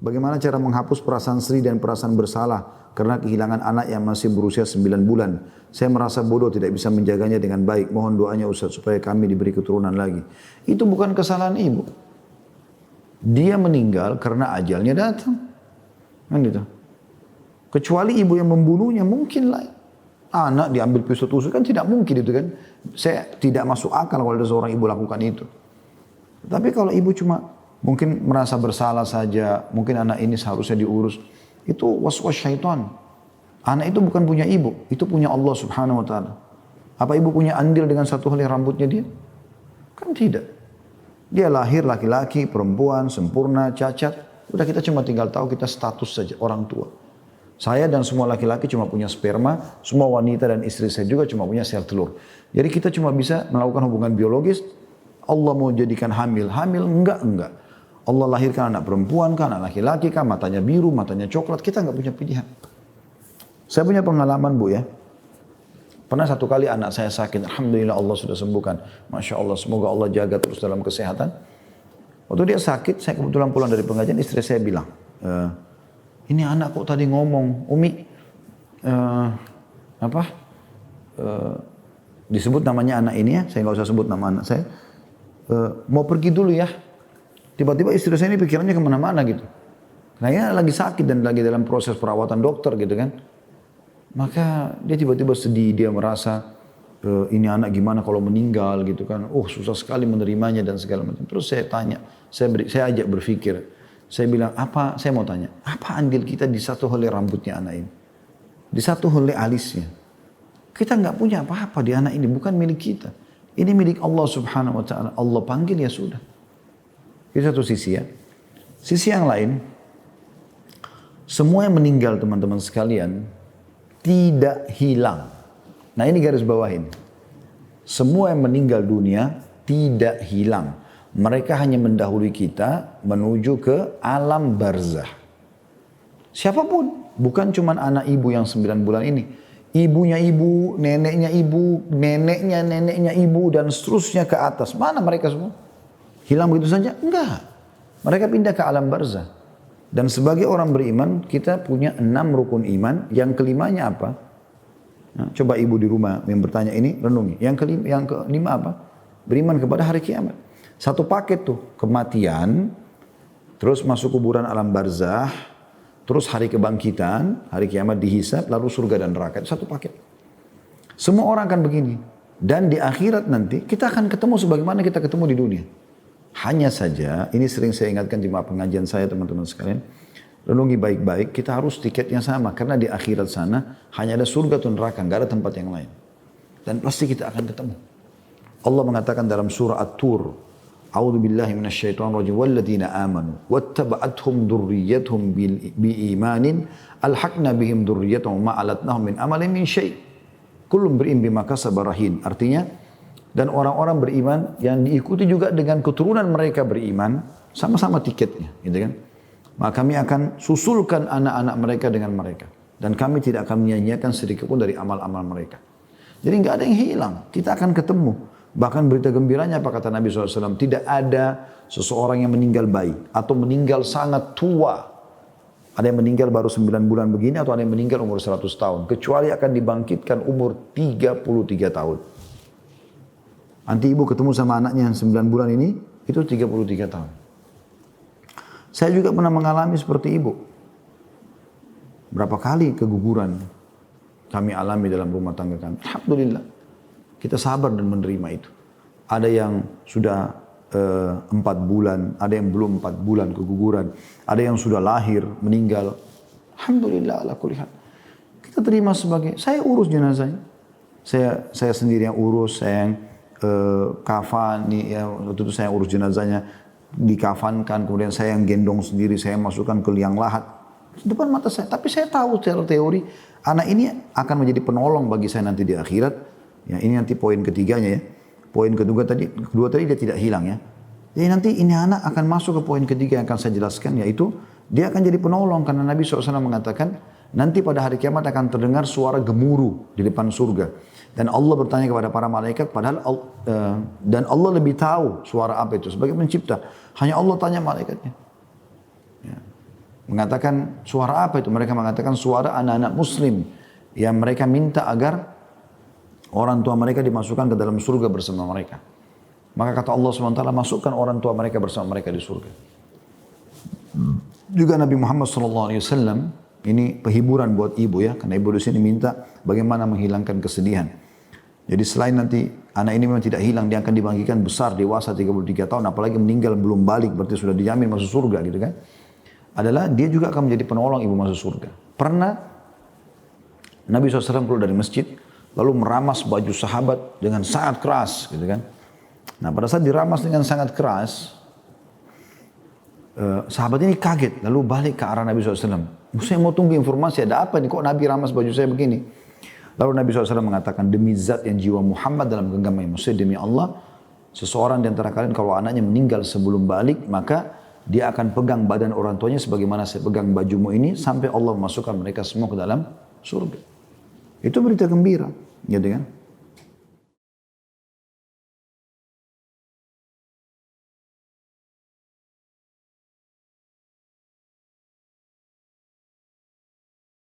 Bagaimana cara menghapus perasaan sedih dan perasaan bersalah karena kehilangan anak yang masih berusia 9 bulan. Saya merasa bodoh tidak bisa menjaganya dengan baik. Mohon doanya Ustaz supaya kami diberi keturunan lagi. Itu bukan kesalahan ibu. Dia meninggal karena ajalnya datang. Kan gitu. Kecuali ibu yang membunuhnya mungkin lah. Anak diambil pisau tusuk kan tidak mungkin itu kan. Saya tidak masuk akal kalau ada seorang ibu lakukan itu. Tapi kalau ibu cuma mungkin merasa bersalah saja, mungkin anak ini seharusnya diurus, itu waswas syaitan. Anak itu bukan punya ibu, itu punya Allah Subhanahu wa taala. Apa ibu punya andil dengan satu helai rambutnya dia? Kan tidak. Dia lahir laki-laki, perempuan, sempurna, cacat. Udah kita cuma tinggal tahu kita status saja orang tua. Saya dan semua laki-laki cuma punya sperma, semua wanita dan istri saya juga cuma punya sel telur. Jadi kita cuma bisa melakukan hubungan biologis. Allah mau jadikan hamil, enggak. Allah lahirkan anak perempuan kah, anak laki-laki kah, matanya biru, matanya coklat, kita enggak punya pilihan. Saya punya pengalaman Bu ya. Pernah satu kali anak saya sakit, alhamdulillah Allah sudah sembuhkan. Masya Allah, semoga Allah jaga terus dalam kesehatan. Waktu dia sakit, saya kebetulan pulang dari pengajian, istri saya bilang, ini anak kok tadi ngomong, Umi, disebut namanya anak ini ya, saya nggak usah sebut nama anak saya, mau pergi dulu ya. Tiba-tiba istri saya ini pikirannya kemana-mana gitu. Kayaknya lagi sakit dan lagi dalam proses perawatan dokter gitu kan. Maka dia tiba-tiba sedih, dia merasa ini anak gimana kalau meninggal gitu kan. Oh susah sekali menerimanya dan segala macam. Terus saya tanya, saya ajak berpikir. Saya bilang, saya mau tanya, apa andil kita di satu helai rambutnya anak ini? Di satu helai alisnya. Kita nggak punya apa-apa di anak ini, bukan milik kita. Ini milik Allah Subhanahu wa taala. Allah panggil ya sudah. Itu satu sisi ya. Sisi yang lain, semua yang meninggal teman-teman sekalian tidak hilang. Nah ini garis bawahin. Semua yang meninggal dunia tidak hilang. Mereka hanya mendahului kita menuju ke alam barzah. Siapapun, bukan cuma anak ibu yang 9 bulan ini. Ibunya ibu, neneknya ibu, neneknya ibu, dan seterusnya ke atas. Mana mereka semua? Hilang begitu saja? Enggak. Mereka pindah ke alam barzah. Dan sebagai orang beriman, kita punya 6 rukun iman. Yang kelimanya apa? Nah, coba ibu di rumah yang bertanya ini, renungi. Yang kelima apa? Beriman kepada hari kiamat. Satu paket tuh, kematian, terus masuk kuburan alam barzah, terus hari kebangkitan, hari kiamat dihisab, lalu surga dan neraka. Itu satu paket. Semua orang akan begini. Dan di akhirat nanti, kita akan ketemu sebagaimana kita ketemu di dunia. Hanya saja, ini sering saya ingatkan di pengajian saya teman-teman sekalian, renungi baik-baik, kita harus tiketnya sama. Karena di akhirat sana, hanya ada surga atau neraka, nggak ada tempat yang lain. Dan pasti kita akan ketemu. Allah mengatakan dalam surah At-Tur, A'udzu billahi minasyaitonir rajim walladzina amanu wattaba'athum dzurriyyatuhum biimanin alhaqna bihim dzurriyyatahum ma alatnahum min amalin min syai'. Kullun imrin bima kasaba rahin. Artinya dan orang-orang beriman yang diikuti juga dengan keturunan mereka beriman sama-sama tiketnya, gitu kan? Maka kami akan susulkan anak-anak mereka dengan mereka dan kami tidak akan menyia-nyiakan sedikit pun dari amal-amal mereka. Jadi nggak ada yang hilang, kita akan ketemu. Bahkan berita gembiranya apa kata Nabi SAW? Tidak ada seseorang yang meninggal bayi atau meninggal sangat tua. Ada yang meninggal baru 9 bulan begini atau ada yang meninggal umur 100 tahun. Kecuali akan dibangkitkan umur 33 tahun. Nanti ibu ketemu sama anaknya yang 9 bulan ini, itu 33 tahun. Saya juga pernah mengalami seperti ibu. Berapa kali keguguran kami alami dalam rumah tangga kami. Alhamdulillah. Kita sabar dan menerima itu. Ada yang sudah 4 bulan, ada yang belum 4 bulan keguguran. Ada yang sudah lahir, meninggal. Alhamdulillah ala kulli hal. Kita terima sebagai, saya urus jenazahnya. Saya sendiri yang urus, saya yang kafan, ya, waktu itu saya urus jenazahnya. Dikafankan, kemudian saya yang gendong sendiri, saya masukkan ke liang lahat. Depan mata saya. Tapi saya tahu secara teori, anak ini akan menjadi penolong bagi saya nanti di akhirat. Ya, ini nanti poin ketiganya ya. Poin kedua tadi dia tidak hilang ya. Jadi nanti ini anak akan masuk ke poin ketiga yang akan saya jelaskan, yaitu dia akan jadi penolong karena Nabi SAW mengatakan nanti pada hari kiamat akan terdengar suara gemuruh di depan surga. Dan Allah bertanya kepada para malaikat, padahal dan Allah lebih tahu suara apa itu sebagai pencipta. Hanya Allah tanya malaikatnya. Ya. Mengatakan suara apa itu? Mereka mengatakan suara anak-anak muslim yang mereka minta agar orang tua mereka dimasukkan ke dalam surga bersama mereka. Maka kata Allah SWT, masukkan orang tua mereka bersama mereka di surga. Juga Nabi Muhammad SAW, ini penghiburan buat ibu ya, karena ibu di sini minta bagaimana menghilangkan kesedihan. Jadi selain nanti anak ini memang tidak hilang, dia akan dibangkitkan besar, dewasa 33 tahun, apalagi meninggal belum balik, berarti sudah dijamin masuk surga gitu kan. Adalah dia juga akan menjadi penolong ibu masuk surga. Pernah Nabi SAW keluar dari masjid, lalu meramas baju sahabat dengan sangat keras gitu kan. Nah pada saat diramas dengan sangat keras, sahabat ini kaget, lalu balik ke arah Nabi SAW. Saya mau tunggu informasi, ada apa nih, kok Nabi ramas baju saya begini? Lalu Nabi SAW mengatakan, demi zat yang jiwa Muhammad dalam genggaman, maksudnya demi Allah, seseorang di antara kalian kalau anaknya meninggal sebelum balik, maka dia akan pegang badan orang tuanya sebagaimana saya pegang bajumu ini, sampai Allah memasukkan mereka semua ke dalam surga. Itu berita gembira, gitu kan?